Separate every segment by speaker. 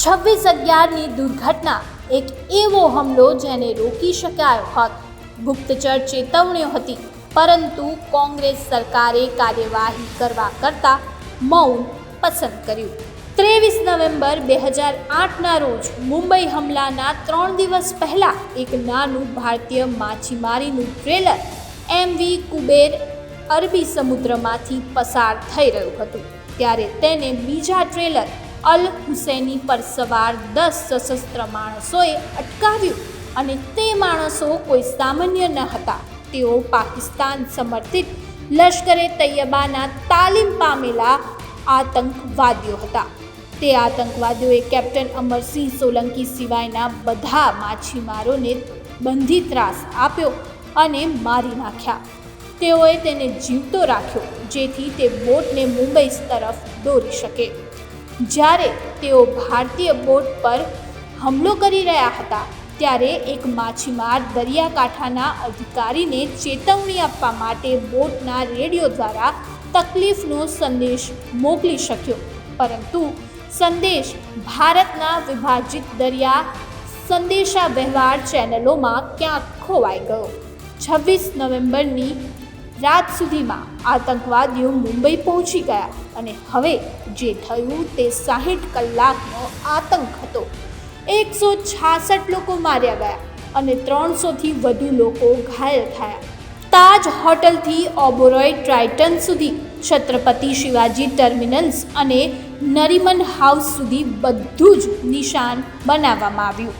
Speaker 1: 26/11ની દુર્ઘટના એક એવો હુમલો જેને રોકી શકાયો હોત. ગુપ્તચર ચેતવણીઓ હતી, પરંતુ કોંગ્રેસ સરકારે કાર્યવાહી કરવા કરતાં મૌન પસંદ કર્યું. 23 નવેમ્બર 2008ના રોજ મુંબઈ હુમલાના 3 દિવસ પહેલા એક નાનું ભારતીય માછીમારીનું ટ્રેલર MV કુબેર અરબી સમુદ્રમાંથી પસાર થઈ રહ્યું હતું. ત્યારે તેને બીજા ટ્રેલર અલ હુસૈની પર સવાર 10 સશસ્ત્ર માણસોએ અટકાવ્યું અને તે માણસો કોઈ સામાન્ય ન હતા. તેઓ પાકિસ્તાન સમર્થિત લશ્કરે તૈયબાના તાલીમ પામેલા આતંકવાદીઓ હતા. તે આતંકવાદીઓએ કેપ્ટન અમરસિંહ સોલંકી સિવાયના બધા માછીમારોને બંધી ત્રાસ આપ્યો અને મારી નાખ્યા. તેઓએ તેને જીવતો રાખ્યો જેથી તે બોટને મુંબઈ તરફ દોરી શકે. જ્યારે તેઓ ભારતીય બોટ પર હુમલો કરી રહ્યા હતા ત્યારે એક માછીમાર દરિયાકાંઠાના અધિકારીને ચેતવણી આપવા માટે બોટના રેડિયો દ્વારા તકલીફનો સંદેશ મોકલી શક્યો, પરંતુ સંદેશ ભારતના વિભાજિત દરિયા સંદેશા વ્યવહાર ચેનલોમાં ક્યાંક ખોવાઈ ગયો. 26 નવેમ્બરની રાત સુધીમાં આતંકવાદીઓ મુંબઈ પહોંચી ગયા અને હવે જે થયું તે 60 કલાકનો આતંક હતો. 166 લોકો માર્યા ગયા અને 300થી વધુ લોકો ઘાયલ થયા. તાજ હોટલથી ઓબેરોય ટ્રાઇટન સુધી, છત્રપતિ શિવાજી ટર્મિનલ્સ અને નરીમન હાઉસ સુધી બધું જ નિશાન બનાવવામાં આવ્યું.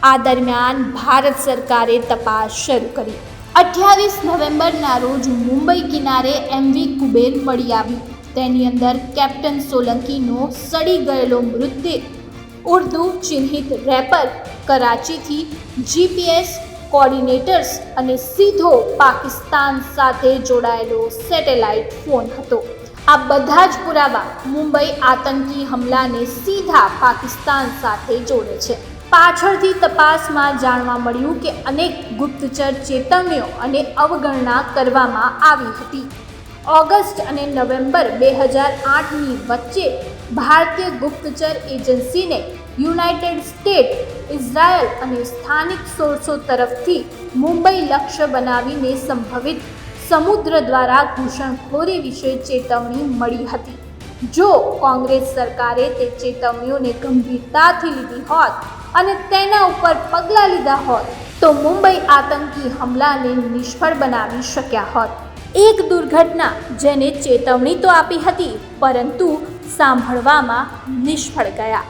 Speaker 1: આ દરમિયાન ભારત સરકારે તપાસ શરૂ કરી. 28 નવેમ્બરના રોજ મુંબઈ કિનારે MV કુબેર મળી આવ્યું. તેની અંદર કેપ્ટન સોલંકીનો સડી ગયેલો મૃતદેહ, ઉર્દુ ચિહ્નિત રેપર, કરાચીથી GPS કોર્ડિનેટર્સ અને સીધો પાકિસ્તાન સાથે જોડાયેલો સેટેલાઇટ ફોન હતો. આ બધા જ પુરાવા મુંબઈ આતંકી હુમલાને સીધા પાકિસ્તાન સાથે જોડે છે. પાછળથી તપાસમાં જાણવા મળ્યું કે અનેક ગુપ્તચર ચેતવણીઓ અને અવગણના કરવામાં આવી હતી. ઓગસ્ટ અને નવેમ્બર 2008ની વચ્ચે ભારતીય ગુપ્તચર એજન્સીને યુનાઇટેડ સ્ટેટ, ઇઝરાયલ અને સ્થાનિક સોર્સો તરફથી મુંબઈ લક્ષ્ય બનાવીને સંભવિત સમુદ્ર દ્વારા ઘૂસણખોરી વિશે ચેતવણી મળી હતી. જો કોંગ્રેસ સરકારે તે ચેતવણીઓને ગંભીરતાથી લીધી હોત અને તેના ઉપર પગલાં લીધા હોત તો મુંબઈ આતંકી હુમલાને નિષ્ફળ બનાવી શક્યા હોત. એક દુર્ઘટના જેને ચેતવણી તો આપી હતી, પરંતુ સાંભળવામાં નિષ્ફળ ગયા.